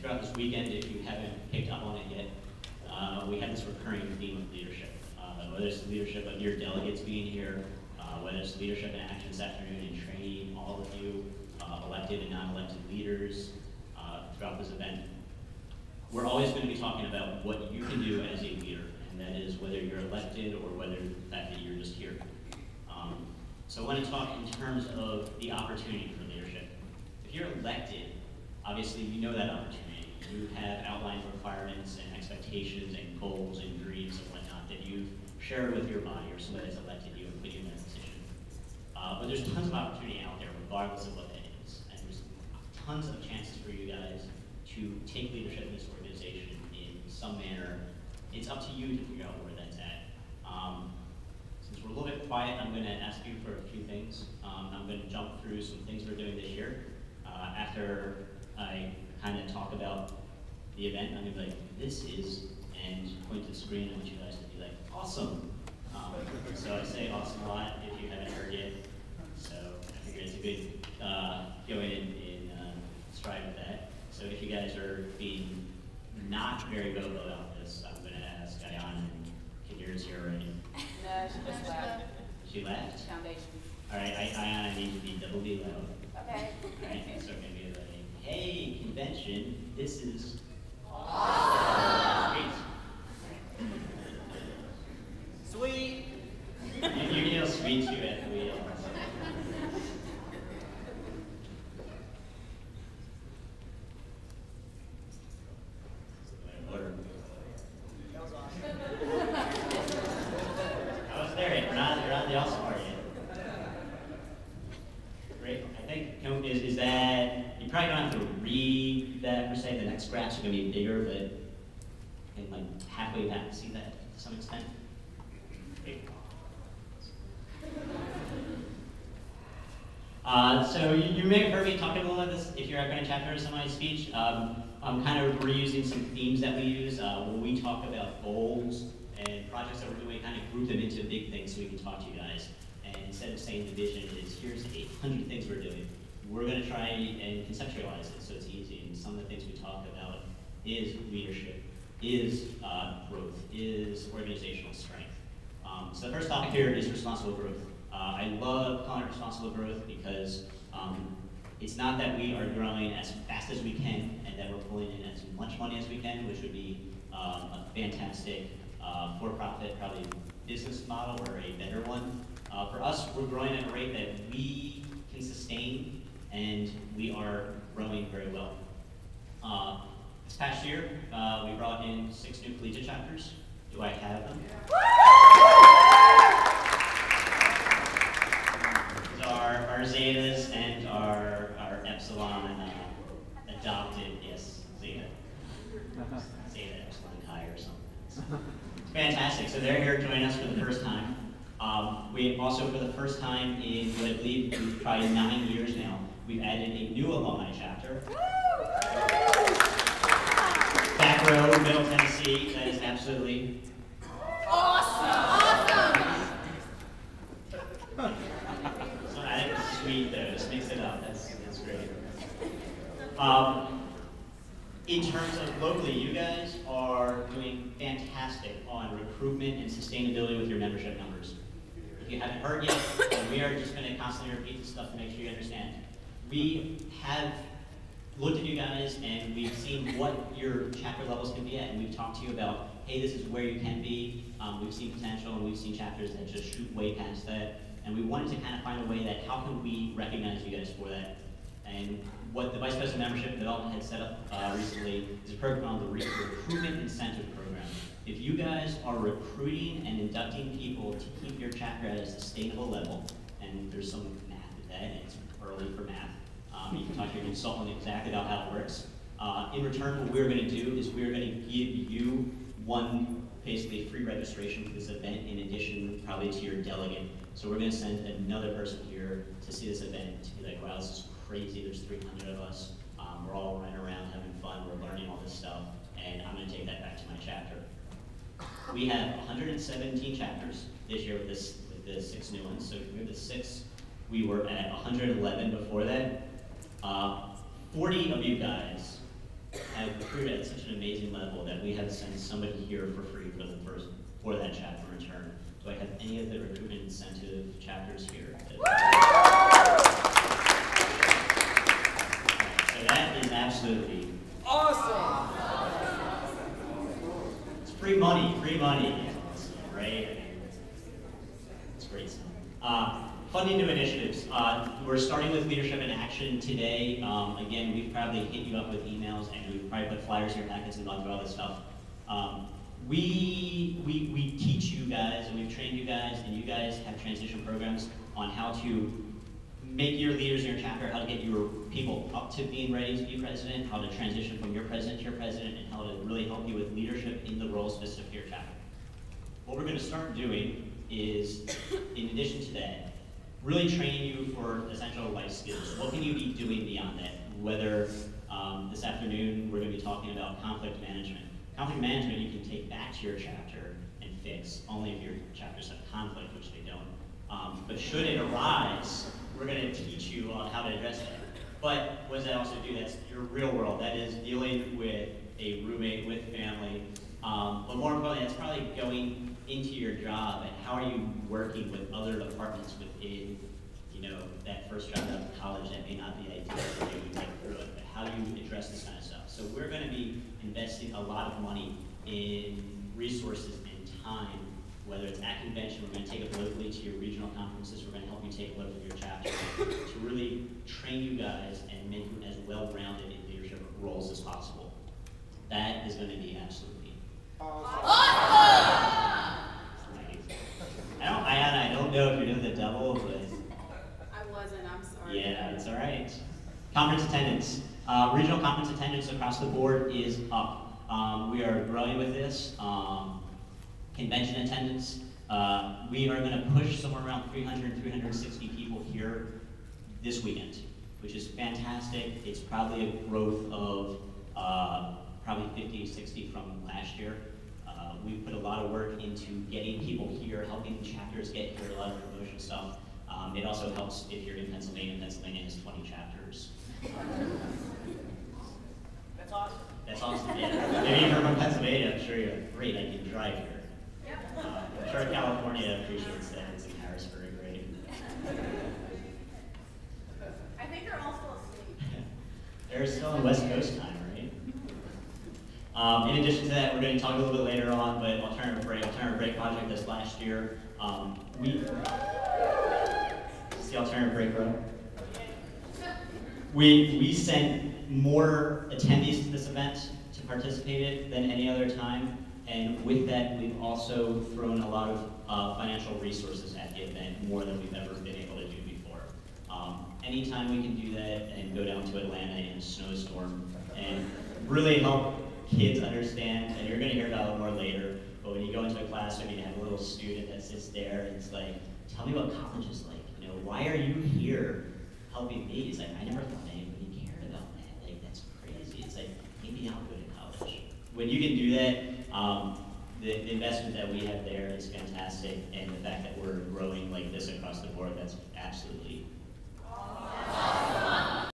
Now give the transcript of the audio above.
throughout this weekend, if you haven't picked up on it yet, we have this recurring theme of leadership. Whether it's the leadership of your delegates being here, whether it's leadership in action this afternoon and training all of you, elected and non-elected leaders throughout this event. We're always going to be talking about what you can do as a leader, and that is whether you're elected or whether the fact that you're just here. So I want to talk in terms of the opportunity for leadership. If you're elected, obviously you know that opportunity. You have outlined requirements and expectations and goals and dreams and whatnot that you've shared with your body or somebody that's elected you and put you in that position. But there's tons of opportunity out there regardless of what that is. And there's tons of chances for you guys to take leadership in this organization in some manner. It's up to you to figure out where that's at. Since we're a little bit quiet, I'm going to ask you for a few things. I'm going to jump through some things we're doing this year. After I kind of talk about the event, I'm going to be like, this is, and point to the screen. I want you guys to be like, awesome. So I say awesome a lot if you haven't heard yet. So I figure it's a good go in stride with that. So if you guys are being not very vocal about this, I'm going to ask Ayan and Kadir's here already. No, she just left. She left? Foundation. All right, Ayan, I need to be double B loud. Okay. All right, so we're going to be like, hey, convention, this is awesome. Sweet. You yell sweet too at the wheel. I was there yet. We're not the awesome part yet. Great. I think is that you probably don't have to read that per se. The next graphs are going to be bigger, but I think like halfway back to see that to some extent. Great. So you may have heard me talking a little about this if you're echoing chapters in my speech. I'm kind of reusing some themes that we use when we talk about goals and projects that we're doing. Kind of group them into big things so we can talk to you guys. And instead of saying the vision is here's 800 things we're doing, we're going to try and conceptualize it so it's easy. And some of the things we talk about is leadership, is growth, is organizational strength. So the first topic here is responsible growth. I love calling it responsible growth because it's not that we are growing as fast as we can and that we're pulling in as much money as we can, which would be a fantastic for-profit, probably business model or a better one. For us, we're growing at a rate that we can sustain, and we are growing very well. This past year, we brought in 6 new collegiate chapters. Do I have them? These are our Zetas and our Epsilon adopted, yes, Zeta. Zeta, Epsilon, Chi or something. It's fantastic. So they're here joining us for the first time. We also, for the first time in what I believe probably 9 years now, we've added a new alumni chapter. Back row, Middle Tennessee, that is absolutely awesome! So I think it's sweet though, just mix it up, that's great. In terms of locally, you guys are doing fantastic on recruitment and sustainability with your membership numbers. If you haven't heard yet, and we are just going to constantly repeat this stuff to make sure you understand. We have looked at you guys and we've seen what your chapter levels can be at, and we've talked to you about, hey, this is where you can be. We've seen potential and we've seen chapters that just shoot way past that, and we wanted to kind of find a way that how can we recognize you guys for that. And what the Vice President of Membership Development had set up recently is a program called the Recruitment Incentive Program. If you guys are recruiting and inducting people to keep your chapter at a sustainable level, and there's some math to that, and it's early for math, you can talk to your consultant exactly about how it works. In return, what we're going to do is we're going to give you one basically free registration for this event in addition probably to your delegate. So we're going to send another person here to see this event to be like, wow, this is crazy, there's 300 of us, we're all running around having fun, we're learning all this stuff, and I'm going to take that back to my chapter. We have 117 chapters this year with the 6 new ones. So we have the 6, we were at 111 before that. 40 of you guys have recruit at such an amazing level that we had to send somebody here for free for that chapter return. Do I have any of the recruitment incentive chapters here? So that is absolutely awesome. It's free money, right? It's great stuff. Funding new initiatives. We're starting with Leadership in Action today. Again, we've probably hit you up with emails, and we've probably put flyers in your packets and gone through all this stuff. We teach you guys, and we've trained you guys, and you guys have transition programs on how to make your leaders in your chapter, how to get your people up to being ready to be president, how to transition from your president to your president, and how to really help you with leadership in the role specific to your chapter. What we're going to start doing is, in addition to that, really training you for essential life skills. What can you be doing beyond that? Whether this afternoon we're going to be talking about conflict management. Conflict management you can take back to your chapter and fix, only if your chapters have conflict, which they don't. But should it arise, we're going to teach you on how to address that. But what does that also do? That's your real world. That is dealing with a roommate, with family. But more importantly, that's probably going into your job and how are you working with other departments within, that first job out of college that may not be ideal for you to get through it, but how do you address this kind of stuff? So we're going to be investing a lot of money in resources and time, whether it's at convention, we're going to take it locally to your regional conferences, we're going to help you take a look at your chapter to really train you guys and make you as well-rounded in leadership roles as possible. That is going to be absolutely awesome. I don't know if you're doing the double, but I wasn't, I'm sorry. yeah, it's all right. Conference attendance. Regional conference attendance across the board is up. We are growing with this. Convention attendance. We are going to push somewhere around 300, 360 people here this weekend, which is fantastic. It's probably a growth of probably 50, 60 from last year. We put a lot of work into getting people here, helping chapters get here, a lot of promotion stuff. It also helps if you're in Pennsylvania. Pennsylvania has 20 chapters. That's awesome. That's awesome, yeah. Maybe you're from Pennsylvania, I'm sure you're great, I can drive here. Yep. I'm sure California appreciates that. It's in Harrisburg, right? I think they're all still asleep. They're still on West Coast time, right? In addition to that, we're going to talk a little bit later on, but alternative break project this last year. Is the alternative break room? We sent more attendees to this event to participate in than any other time, and with that, we've also thrown a lot of financial resources at the event, more than we've ever been able to do before. Anytime we can do that and go down to Atlanta in a snowstorm and really help kids understand, and you're going to hear about it more later, but when you go into a classroom, you have a little student that sits there and it's like, tell me what college is like, why are you here helping me? It's like, I never thought anybody cared about that. Like, that's crazy. It's like, maybe I'll go to college. When you can do that, the investment that we have there is fantastic, and the fact that we're growing like this across the board, that's absolutely